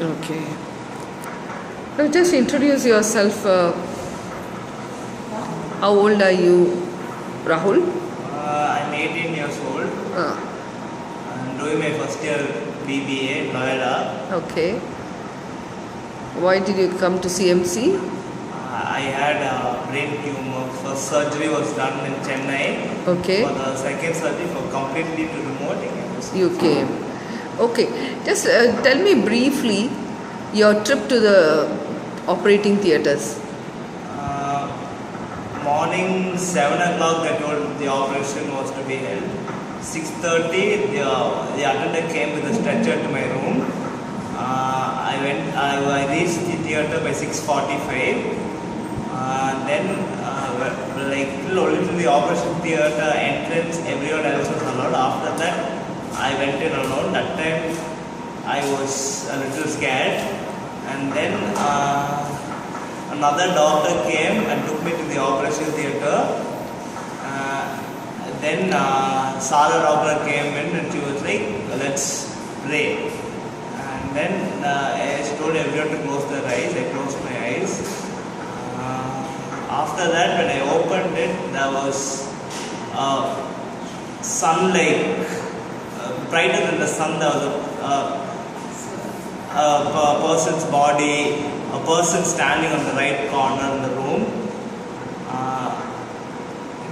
Okay. Now just introduce yourself. How old are you, Rahul? I'm 18 years old. I'm doing my first year BBA in Noida. Okay. Why did you come to CMC? I had a brain tumor. First surgery was done in Chennai. Okay. For the second surgery, for completely to remove it. You came. Okay. Just tell me briefly your trip to the operating theatres. Morning 7 o'clock they told the operation was to be held. 6:30 the attendant came with a stretcher to my room. I reached the theatre by 6:45. Then like only to the operation theatre entrance, everyone else was allowed. After that I went in alone. That time I was a little scared, and then another doctor came and took me to the operation theatre. Then Sarah doctor came in and she was like, let's pray. And then she told everyone to close their eyes. I closed my eyes. After that, when I opened it, there was sunlight, brighter than the sun. There was a person's body, a person standing on the right corner in the room.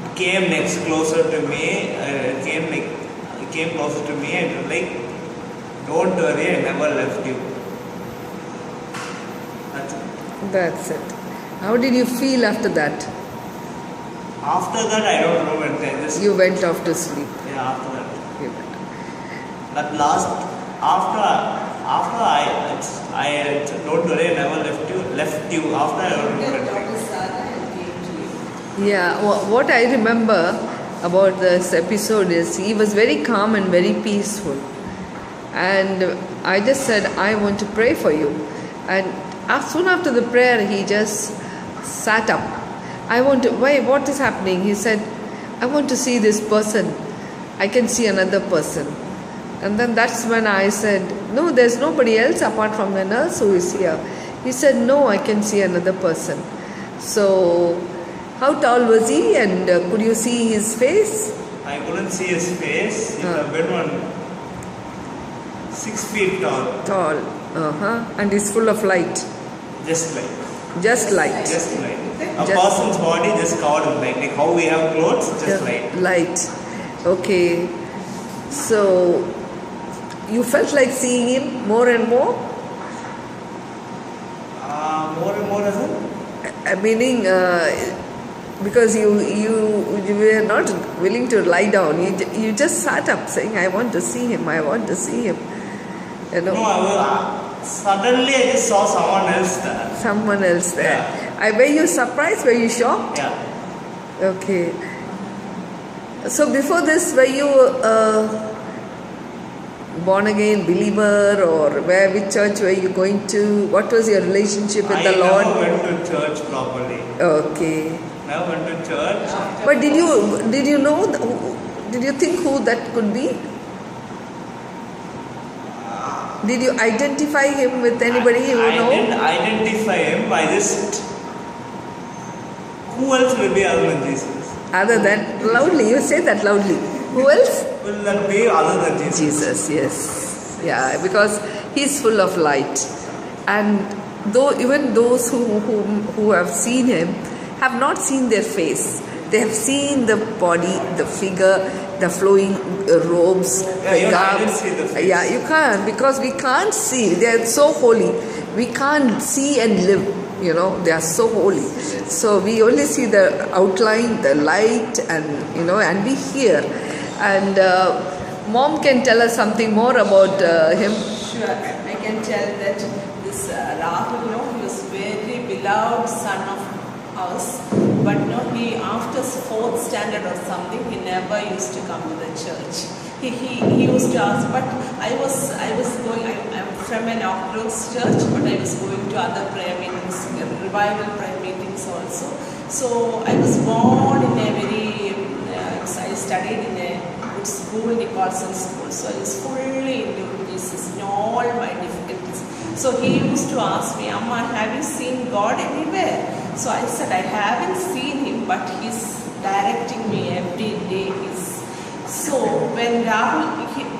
It came next closer to me. It came closer to me and it was like, don't worry, I never left you. That's it. That's it. How did you feel after that? After that, I don't know when I just. You went off to sleep. Yeah, after that. You went. That last, after I don't worry, I never left you. After I don't know. Yeah, what I remember about this episode is he was very calm and very peaceful. And I just said, I want to pray for you. And soon after the prayer, he just sat up. What is happening? He said, I want to see this person. I can see another person. And then that's when I said, no, there's nobody else apart from the nurse who is here. He said, no, I can see another person. So, how tall was he and could you see his face? I couldn't see his face. He was been 6 feet tall. Tall. And he's full of light. Just light. Just light. Just light. A person's body just covered in light. Like how we have clothes, just light. Light. Okay. So, you felt like seeing him more and more? More and more as in? Meaning, because you were not willing to lie down. You just sat up saying, I want to see him, I want to see him. You know? No, suddenly I just saw someone else there. Someone else there. Yeah. Were you surprised? Were you shocked? Yeah. Okay. So before this, were you born again believer, or which church were you going to? What was your relationship with the Lord? I never went to church properly. Okay. Never went to church. But did you know? Did you think who that could be? Did you identify him with anybody you know? I didn't identify him. I just. Who else will be other than Jesus? Other than loudly, you say that loudly. Who else? Will that be other than Jesus? Jesus, yes. Yeah, because he's full of light. And even those who have seen him have not seen their face. They have seen the body, the figure, the flowing robes, the garbs. Yeah, you can't, because we can't see. They are so holy. We can't see and live. You know, they are so holy. So we only see the outline, the light, and and we hear. And Mom can tell us something more about him. Sure, I can tell that this Rahul, he was very beloved son of ours. But he, after 4th standard or something, he never used to come to the church. He used to ask, but I was going, I'm from an Orthodox church, but I was going to other prayer meetings, revival prayer meetings also. So I was born in a very, I studied in a good school, Nicholson school. So I was fully into Jesus in all my difficulties. So he used to ask me, Amma, have you seen God anywhere? So I said, I haven't seen him, but he's directing me every day. So when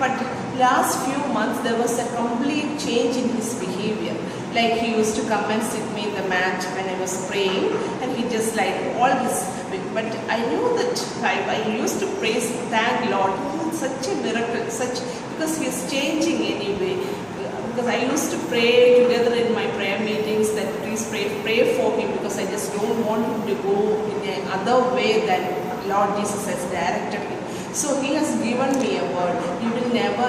but last few months there was a complete change in his behavior. Like he used to come and sit me in the mat when I was praying, and he just like all this. But I knew that I used to praise, thank Lord, it's such a miracle, because he is changing anyway. Because I used to pray together in my prayer meetings that please pray for him, because I just don't want him to go in another way than Lord Jesus has directed him. So he has given me a word. You will never,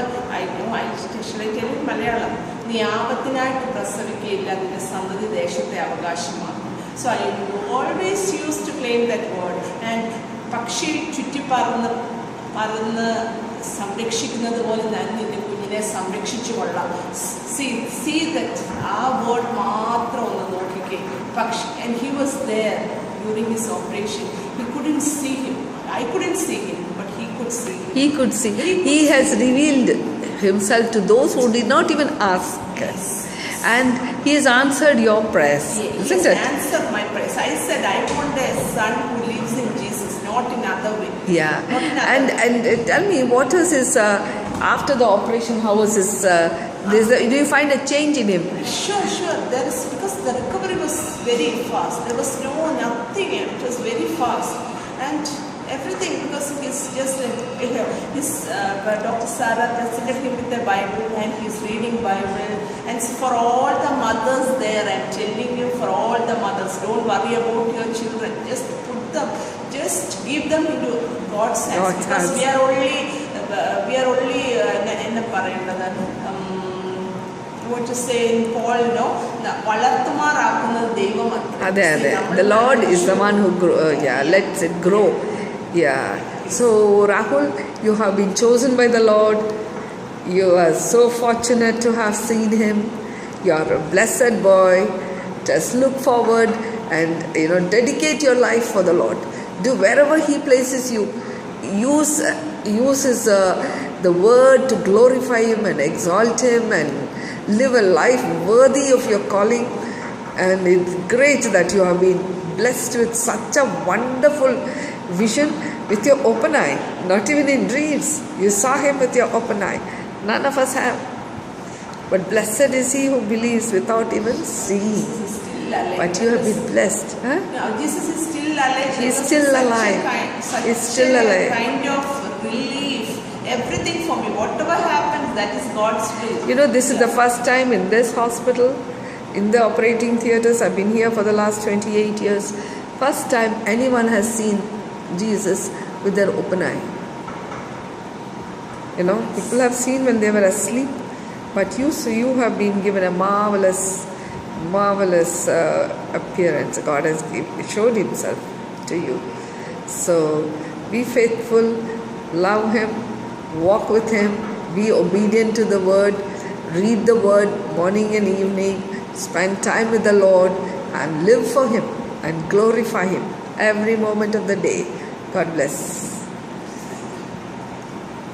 shall I tell you Malayalam? നീ ആപത്തിനായിട്ട് പ്രസവിക്കുകയില്ല, നിന്റെ സന്തതി ദേശത്തെ അവകാശമാക്കും. So I always used to claim that word. And പക്ഷി ചുറ്റി പറന്ന് സംരക്ഷിക്കുന്നത് പോലെ ഞാൻ നിന്റെ കുഞ്ഞിനെ സംരക്ഷിച്ചു കൊള്ളാം. See that ആ വേർഡ് മാത്രം ഒന്ന് നോക്കിക്കേ. And he was there during his operation. He couldn't see him. I couldn't see him, but he could see him. He could see. He has revealed himself to those who did not even ask. Yes. And he has answered your prayers. He Isn't has it? answered my prayers. I said I want a son who lives in Jesus, not in other way. Yeah. Not in other way. And tell me, what was his after the operation? How was his? Do you find a change in him? Sure. There is, because the recovery was very fast. There was nothing. It was very fast, and everything, because he's just Dr. Sarah presented him with the Bible, and he's reading Bible. And for all the mothers there, I'm telling you, for all the mothers, don't worry about your children. Just give them into God's hands, because we are only what to say in Paul, the Lord is the one who lets it grow. Yeah. So Rahul, you have been chosen by the Lord. You are so fortunate to have seen him. You are a blessed boy. Just look forward and dedicate your life for the Lord. Do wherever he places you. Use the word to glorify him and exalt him, and live a life worthy of your calling. And it's great that you have been blessed with such a wonderful vision with your open eye. Not even in dreams. You saw him with your open eye. None of us have. But blessed is he who believes without even seeing. But you have been blessed. Huh? Yeah, Jesus is still alive. He is still alive. He is still alive. Kind of relief. Everything for me. Whatever happens, that is God's will. This is the first time in this hospital, in the operating theatres. I've been here for the last 28 years. First time anyone has seen Jesus with their open eye. People have seen when they were asleep, but you have been given a marvelous appearance. God has showed himself to you. So be faithful, love him, walk with him, be obedient to the word, read the word morning and evening, spend time with the Lord, and live for him and glorify him every moment of the day. God bless.